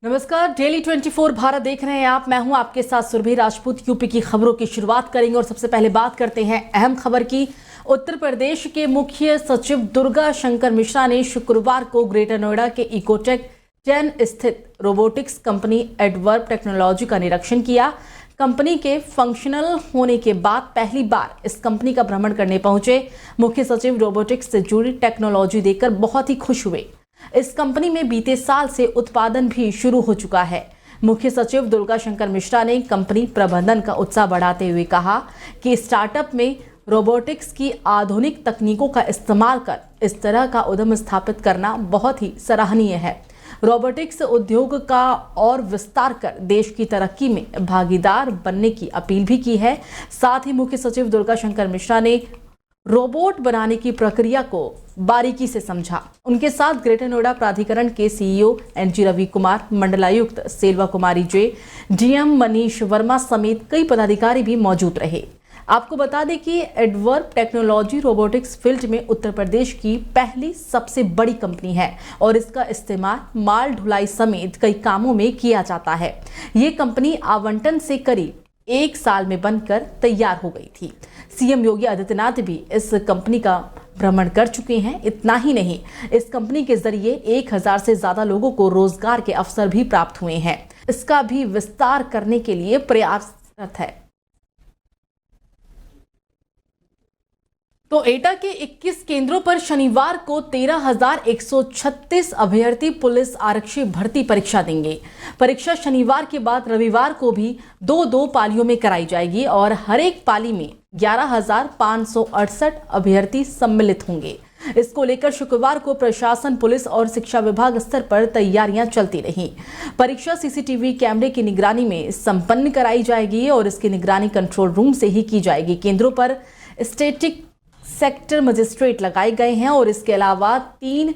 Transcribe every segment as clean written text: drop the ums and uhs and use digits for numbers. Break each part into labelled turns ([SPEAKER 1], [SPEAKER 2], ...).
[SPEAKER 1] नमस्कार, डेली 24 भारत देख रहे हैं आप। मैं हूं आपके साथ सुरभि राजपूत। यूपी की खबरों की शुरुआत करेंगे और सबसे पहले बात करते हैं अहम खबर की। उत्तर प्रदेश के मुख्य सचिव दुर्गा शंकर मिश्रा ने शुक्रवार को ग्रेटर नोएडा के इकोटेक 10 स्थित रोबोटिक्स कंपनी एडवर्ब टेक्नोलॉजी का निरीक्षण किया। कंपनी के फंक्शनल होने के बाद पहली बार इस कंपनी का भ्रमण करने पहुंचे मुख्य सचिव रोबोटिक्स से जुड़ी टेक्नोलॉजी देखकर बहुत ही खुश हुए। इस कंपनी में बीते साल से उत्पादन भी शुरू हो चुका है। मुख्य सचिव दुर्गा शंकर मिश्रा ने कंपनी प्रबंधन का उत्साह बढ़ाते हुए कहा कि स्टार्टअप में रोबोटिक्स की आधुनिक तकनीकों का इस्तेमाल कर इस तरह का उद्यम स्थापित करना बहुत ही सराहनीय है। रोबोटिक्स उद्योग का और विस्तार कर देश की तरक्की में भागीदार बनने की अपील भी की है। साथ ही मुख्य सचिव दुर्गा शंकर मिश्रा ने रोबोट बनाने की प्रक्रिया को बारीकी से समझा। उनके साथ ग्रेटर नोएडा प्राधिकरण के सीईओ एनजी रवि कुमार, मंडलायुक्त सेल्वा कुमारी जे, डीएम मनीष वर्मा समेत कई पदाधिकारी भी मौजूद रहे। आपको बता दें कि एडवर्ब टेक्नोलॉजी रोबोटिक्स फील्ड में उत्तर प्रदेश की पहली सबसे बड़ी कंपनी है और इसका इस्तेमाल माल ढुलाई समेत कई कामों में किया जाता है। ये कंपनी आवंटन से करीब 1 साल में बनकर तैयार हो गई थी। सीएम योगी आदित्यनाथ भी इस कंपनी का भ्रमण कर चुके हैं। इतना ही नहीं, इस कंपनी के जरिए 1000 से ज्यादा लोगों को रोजगार के अवसर भी प्राप्त हुए हैं। इसका भी विस्तार करने के लिए प्रयासरत है। तो एटा के 21 केंद्रों पर शनिवार को 13,136 अभ्यर्थी पुलिस आरक्षी भर्ती परीक्षा देंगे। परीक्षा शनिवार के बाद रविवार को भी 2-2 पालियों में कराई जाएगी और हर एक पाली में 11,568 अभ्यर्थी सम्मिलित होंगे। इसको लेकर शुक्रवार को प्रशासन, पुलिस और शिक्षा विभाग स्तर पर तैयारियां चलती रहीं। परीक्षा सीसीटीवी कैमरे की निगरानी में संपन्न कराई जाएगी और इसकी निगरानी कंट्रोल रूम से ही की जाएगी। केंद्रों पर स्टैटिक सेक्टर मजिस्ट्रेट लगाए गए हैं और इसके अलावा 3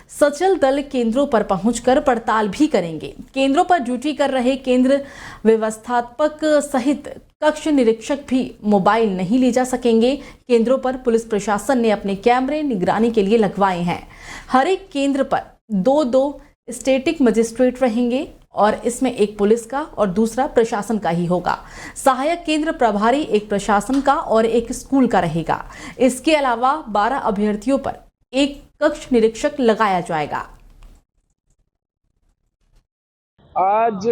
[SPEAKER 1] सचल दल केंद्रों पर पहुंचकर पड़ताल भी करेंगे। केंद्रों पर ड्यूटी कर रहे केंद्र व्यवस्थापक सहित कक्ष निरीक्षक भी मोबाइल नहीं ले जा सकेंगे। केंद्रों पर पुलिस प्रशासन ने अपने कैमरे निगरानी के लिए लगवाए हैं। हर एक केंद्र पर 2-2 स्टैटिक मजिस्ट्रेट रहेंगे और इसमें एक पुलिस का और दूसरा प्रशासन का ही होगा। सहायक केंद्र प्रभारी एक प्रशासन का और एक स्कूल का रहेगा। इसके अलावा 12 अभ्यर्थियों पर एक कक्ष निरीक्षक लगाया जाएगा।
[SPEAKER 2] आज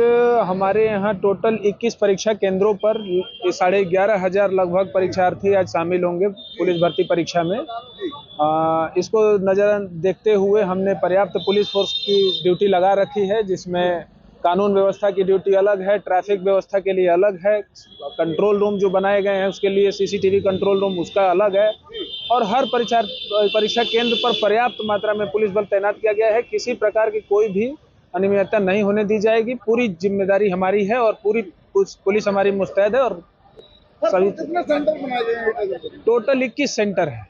[SPEAKER 2] हमारे यहाँ टोटल 21 परीक्षा केंद्रों पर 11,500 लगभग परीक्षार्थी आज शामिल होंगे पुलिस भर्ती परीक्षा में। इसको नजर देखते हुए हमने पर्याप्त पुलिस फोर्स की ड्यूटी लगा रखी है, जिसमें कानून व्यवस्था की ड्यूटी अलग है, ट्रैफिक व्यवस्था के लिए अलग है, कंट्रोल रूम जो बनाए गए हैं उसके लिए सीसीटीवी कंट्रोल रूम उसका अलग है और हर परीक्षा केंद्र पर पर्याप्त मात्रा में पुलिस बल तैनात किया गया है। किसी प्रकार की कोई भी अनियमितता नहीं होने दी जाएगी। पूरी जिम्मेदारी हमारी है और पूरी पुलिस हमारी मुस्तैद है और सभी सेंटर बनाए गए हैं। टोटल 21 सेंटर है।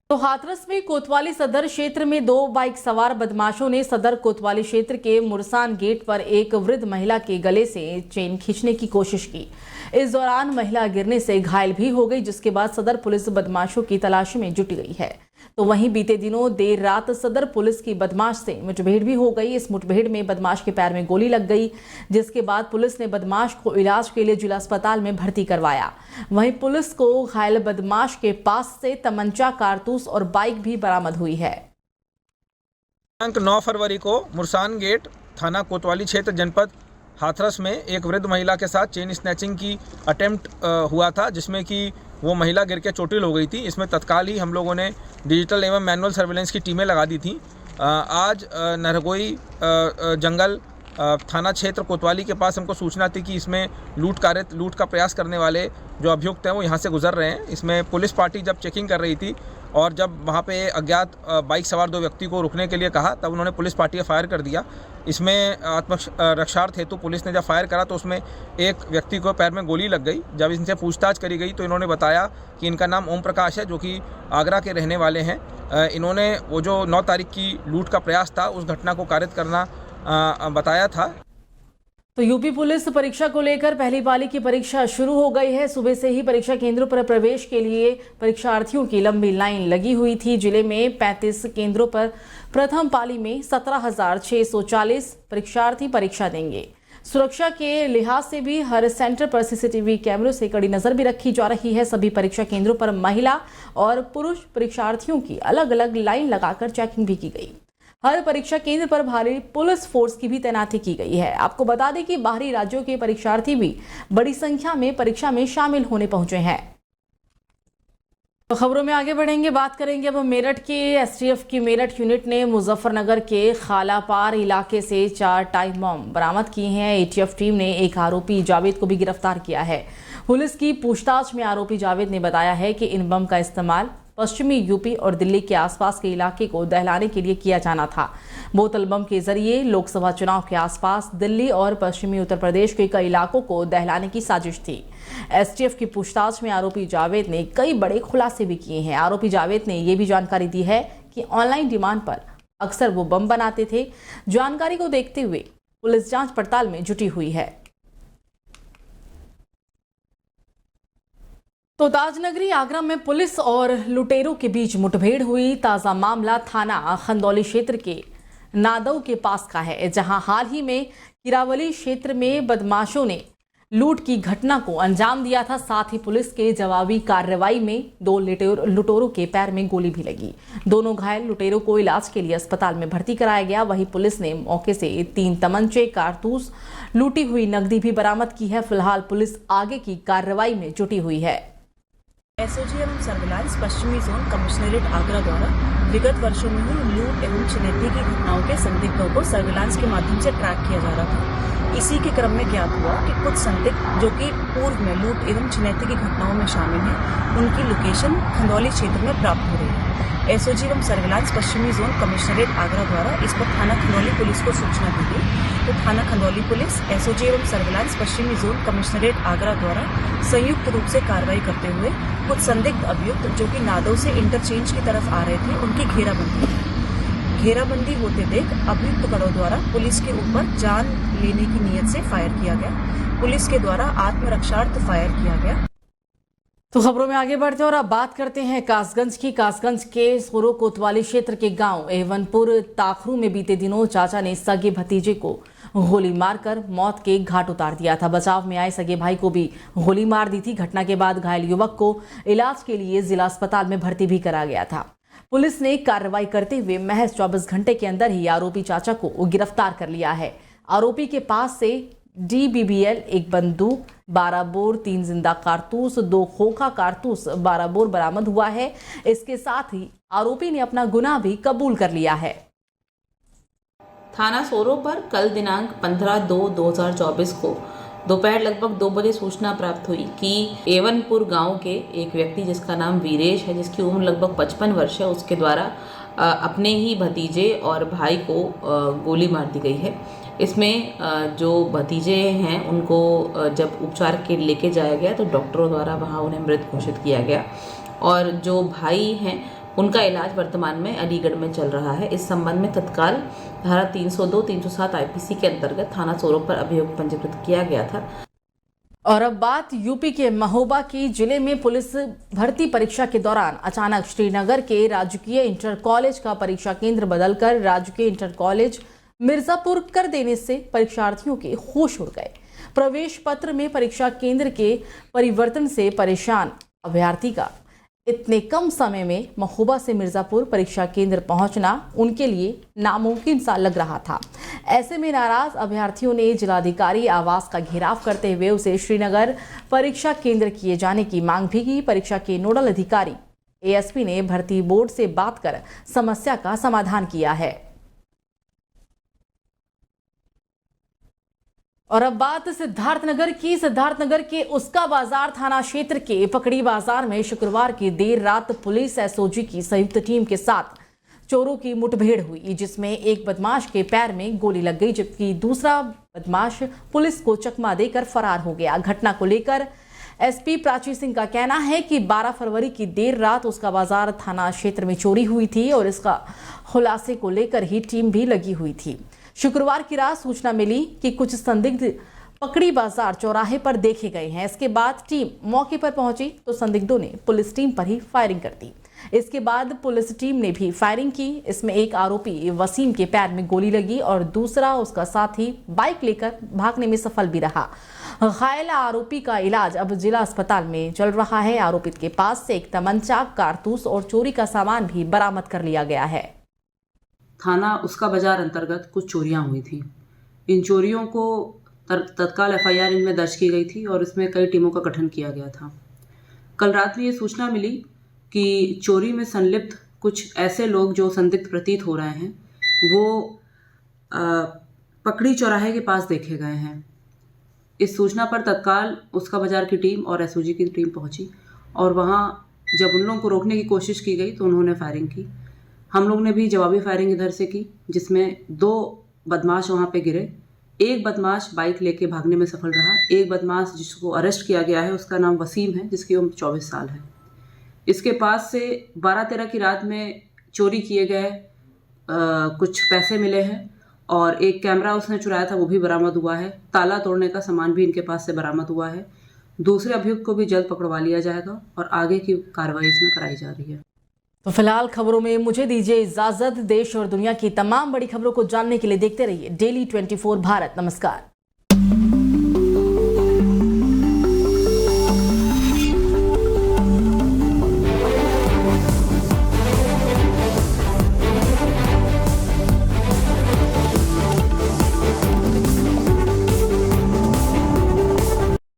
[SPEAKER 1] तो हाथरस में कोतवाली सदर क्षेत्र में 2 बाइक सवार बदमाशों ने सदर कोतवाली क्षेत्र के मुरसान गेट पर एक वृद्ध महिला के गले से चेन खींचने की कोशिश की। इस दौरान महिला गिरने से घायल भी हो गई, जिसके बाद सदर पुलिस बदमाशों की तलाशी में जुट गई है। तो वहीं बीते दिनों देर रात सदर पुलिस की बदमाश से मुठभेड़ भी हो गई। इस मुठभेड़ में बदमाश के पैर में गोली लग गई, जिसके बाद पुलिस ने बदमाश को इलाज के लिए जिला अस्पताल में भर्ती करवाया। वहीं पुलिस को घायल बदमाश के पास से तमंचा, कारतूस और बाइक भी बरामद हुई है।
[SPEAKER 3] 9 फरवरी को मुरसान गेट थाना कोतवाली क्षेत्र जनपद हाथरस में एक वृद्ध महिला के साथ चेन स्नैचिंग की अटेम्प्ट हुआ था, जिसमें कि वो महिला गिर के चोटिल हो गई थी। इसमें तत्काल ही हम लोगों ने डिजिटल एवं मैनुअल सर्वेलेंस की टीमें लगा दी थी। आज नरगोई जंगल थाना क्षेत्र कोतवाली के पास हमको सूचना थी कि इसमें लूट का प्रयास करने वाले जो अभियुक्त हैं वो यहाँ से गुजर रहे हैं। इसमें पुलिस पार्टी जब चेकिंग कर रही थी और जब वहाँ पे अज्ञात बाइक सवार 2 व्यक्ति को रुकने के लिए कहा, तब उन्होंने पुलिस पार्टी का फायर कर दिया। इसमें आत्मरक्षार्थ हेतु पुलिस ने जब फायर करा तो उसमें एक व्यक्ति को पैर में गोली लग गई। जब इनसे पूछताछ करी गई तो इन्होंने बताया कि इनका नाम ओम प्रकाश है, जो कि आगरा के रहने वाले हैं। इन्होंने वो जो 9 तारीख की लूट का प्रयास था उस घटना को कारित करना बताया था।
[SPEAKER 1] तो यूपी पुलिस परीक्षा को लेकर पहली पाली की परीक्षा शुरू हो गई है। सुबह से ही परीक्षा केंद्रों पर प्रवेश के लिए परीक्षार्थियों की लंबी लाइन लगी हुई थी। जिले में 35 केंद्रों पर प्रथम पाली में 17,640 परीक्षार्थी परीक्षा देंगे। सुरक्षा के लिहाज से भी हर सेंटर पर सीसीटीवी कैमरों से कड़ी नजर भी रखी जा रही है। सभी परीक्षा केंद्रों पर महिला और पुरुष परीक्षार्थियों की अलग अलग लाइन लगाकर चेकिंग भी की गई। हर परीक्षा केंद्र पर भारी पुलिस फोर्स की भी तैनाती की गई है। आपको बता दें कि बाहरी राज्यों के परीक्षार्थी भी बड़ी संख्या में परीक्षा में शामिल होने पहुंचे हैं। तो खबरों में आगे बढ़ेंगे, बात करेंगे अब मेरठ के एसटीएफ की मेरठ यूनिट ने मुजफ्फरनगर के खालापार इलाके से 4 टाइम बम बरामद किए हैं। एटीएफ टीम ने एक आरोपी जावेद को भी गिरफ्तार किया है। पुलिस की पूछताछ में आरोपी जावेद ने बताया है कि इन बम का इस्तेमाल पश्चिमी यूपी और दिल्ली के आसपास के इलाके को दहलाने के लिए किया जाना था। बोतल बम के जरिए लोकसभा चुनाव के आसपास दिल्ली और पश्चिमी उत्तर प्रदेश के कई इलाकों को दहलाने की साजिश थी। एसटीएफ की पूछताछ में आरोपी जावेद ने कई बड़े खुलासे भी किए हैं। आरोपी जावेद ने यह भी जानकारी दी है कि ऑनलाइन डिमांड पर अक्सर वो बम बनाते थे। जानकारी को देखते हुए पुलिस जांच पड़ताल में जुटी हुई है। तो ताजनगरी आगरा में पुलिस और लुटेरों के बीच मुठभेड़ हुई। ताजा मामला थाना खंदौली क्षेत्र के नादौ के पास का है, जहां हाल ही में किरावली क्षेत्र में बदमाशों ने लूट की घटना को अंजाम दिया था। साथ ही पुलिस के जवाबी कार्रवाई में 2 लुटेरों के पैर में गोली भी लगी। दोनों घायल लुटेरों को इलाज के लिए अस्पताल में भर्ती कराया गया। वहीं पुलिस ने मौके से 3 तमंचे, कारतूस, लूटी हुई नकदी भी बरामद की है। फिलहाल पुलिस आगे की कार्रवाई में जुटी हुई है।
[SPEAKER 4] एसओजी एवं सर्विलांस पश्चिमी जोन कमिश्नरेट आगरा द्वारा विगत वर्षों में हुई लूट एवं छिनैती की घटनाओं के संदिग्धों को सर्विलांस के माध्यम से ट्रैक किया जा रहा था। इसी के क्रम में ज्ञात हुआ कि कुछ संदिग्ध जो कि पूर्व में लूट एवं छिनैती की घटनाओं में शामिल हैं, उनकी लोकेशन खंदौली क्षेत्र में प्राप्त हो रही है। एसओजी एवं सर्विलांस पश्चिमी जोन कमिश्नरेट आगरा द्वारा इस पर थाना खंदौली पुलिस को सूचना दी गई। तो थाना खंदौली पुलिस, एसओजी एवं सर्विलांस पश्चिमी जोन कमिश्नरेट आगरा द्वारा संयुक्त रूप से कार्रवाई करते हुए कुछ संदिग्ध अभियुक्त जो कि नादौ से इंटरचेंज की तरफ आ रहे थे, उनकी घेराबंदी होते देख अभियुक्त गढ़ों द्वारा पुलिस के ऊपर जान लेने की नीयत से फायर किया गया। पुलिस के द्वारा आत्मरक्षार्थ फायर किया गया।
[SPEAKER 1] तो खबरों में आगे बढ़ते हैं और अब बात करते हैं कासगंज की। कासगंज के सोरो कोतवाली क्षेत्र के गांव एवनपुर ताखरू में बीते दिनों चाचा ने सगे भतीजे को गोली मारकर मौत के घाट उतार दिया था। बचाव में आए सगे भाई को भी गोली मार दी थी। घटना के बाद घायल युवक को इलाज के लिए जिला अस्पताल में भर्ती भी करा गया था। पुलिस ने कार्रवाई करते हुए महज 24 घंटे के अंदर ही आरोपी चाचा को गिरफ्तार कर लिया है। आरोपी के पास से DBBL, 1 बंदूक, 12 बोर, 3 जिंदा कारतूस, 2 खोखा कारतूस, 12 बोर बरामद हुआ है। इसके साथ ही आरोपी ने अपना गुनाह भी कबूल कर लिया है।
[SPEAKER 5] थाना सोरो पर कल दिनांक 15/2/2024 को दोपहर लगभग 2 बजे सूचना प्राप्त हुई कि एवनपुर गांव के एक व्यक्ति जिसका नाम वीरेश है, जिसकी उम्र लगभग 55 वर्ष है, उसके द्वारा अपने ही भतीजे और भाई को गोली मार दी गई है। इसमें जो भतीजे हैं उनको जब उपचार के लेके जाया गया तो डॉक्टरों द्वारा वहाँ उन्हें मृत घोषित किया गया और जो भाई हैं उनका इलाज वर्तमान में अलीगढ़ में चल रहा है। इस संबंध में तत्काल धारा 302-307 IPC के अंतर्गत थाना सोरो पर अभियोग पंजीकृत किया गया था।
[SPEAKER 1] और अब बात यूपी के महोबा की। जिले में पुलिस भर्ती परीक्षा के दौरान अचानक श्रीनगर के राजकीय इंटर कॉलेज का परीक्षा केंद्र बदलकर राजकीय इंटर कॉलेज मिर्जापुर कर देने से परीक्षार्थियों के होश उड़ गए। प्रवेश पत्र में परीक्षा केंद्र के परिवर्तन से परेशान अभ्यर्थी का इतने कम समय में महोबा से मिर्जापुर परीक्षा केंद्र पहुंचना उनके लिए नामुमकिन सा लग रहा था। ऐसे में नाराज अभ्यर्थियों ने जिलाधिकारी आवास का घेराव करते हुए उसे श्रीनगर परीक्षा केंद्र किए जाने की मांग भी की। परीक्षा के नोडल अधिकारी ASP ने भर्ती बोर्ड से बात कर समस्या का समाधान किया है। और अब बात सिद्धार्थनगर की। सिद्धार्थनगर के उसका बाजार थाना क्षेत्र के पकड़ी बाजार में शुक्रवार की देर रात पुलिस SOG की संयुक्त टीम के साथ चोरों की मुठभेड़ हुई, जिसमें एक बदमाश के पैर में गोली लग गई, जबकि दूसरा बदमाश पुलिस को चकमा देकर फरार हो गया। घटना को लेकर SP प्राची सिंह का कहना है कि 12 फरवरी की देर रात उसका बाजार थाना क्षेत्र में चोरी हुई थी और इसका खुलासे को लेकर ही टीम भी लगी हुई थी। शुक्रवार की रात सूचना मिली कि कुछ संदिग्ध पकड़ी बाजार चौराहे पर देखे गए हैं। इसके बाद टीम मौके पर पहुंची तो संदिग्धों ने पुलिस टीम पर ही फायरिंग कर दी। इसके बाद पुलिस टीम ने भी फायरिंग की। इसमें एक आरोपी वसीम के पैर में गोली लगी और दूसरा उसका साथी बाइक लेकर भागने में सफल भी रहा। घायल आरोपी का इलाज अब जिला अस्पताल में चल रहा है। आरोपित के पास से एक तमंचा, कारतूस और चोरी का सामान भी बरामद कर लिया गया है।
[SPEAKER 6] थाना उसका बाजार अंतर्गत कुछ चोरियां हुई थी। इन चोरियों को तत्काल एफआईआर इनमें दर्ज की गई थी और इसमें कई टीमों का गठन किया गया था। कल रात में ये सूचना मिली कि चोरी में संलिप्त कुछ ऐसे लोग जो संदिग्ध प्रतीत हो रहे हैं वो पकड़ी चौराहे के पास देखे गए हैं। इस सूचना पर तत्काल उसका बाजार की टीम और एसओजी की टीम पहुंची और वहां जब उन लोगों को रोकने की कोशिश की गई तो उन्होंने फायरिंग की। हम लोग ने भी जवाबी फायरिंग इधर से की, जिसमें 2 बदमाश वहां पे गिरे। एक बदमाश बाइक लेके भागने में सफल रहा। एक बदमाश जिसको अरेस्ट किया गया है उसका नाम वसीम है, जिसकी उम्र 24 साल है। इसके पास से 12-13 की रात में चोरी किए गए कुछ पैसे मिले हैं और एक कैमरा उसने चुराया था वो भी बरामद हुआ है। ताला तोड़ने का सामान भी इनके पास से बरामद हुआ है। दूसरे अभियुक्त को भी जल्द पकड़वा लिया जाएगा और आगे की कार्रवाई इसमें कराई जा रही है।
[SPEAKER 1] तो फिलहाल खबरों में मुझे दीजिए इजाजत। देश और दुनिया की तमाम बड़ी खबरों को जानने के लिए देखते रहिए डेली 24 भारत। नमस्कार।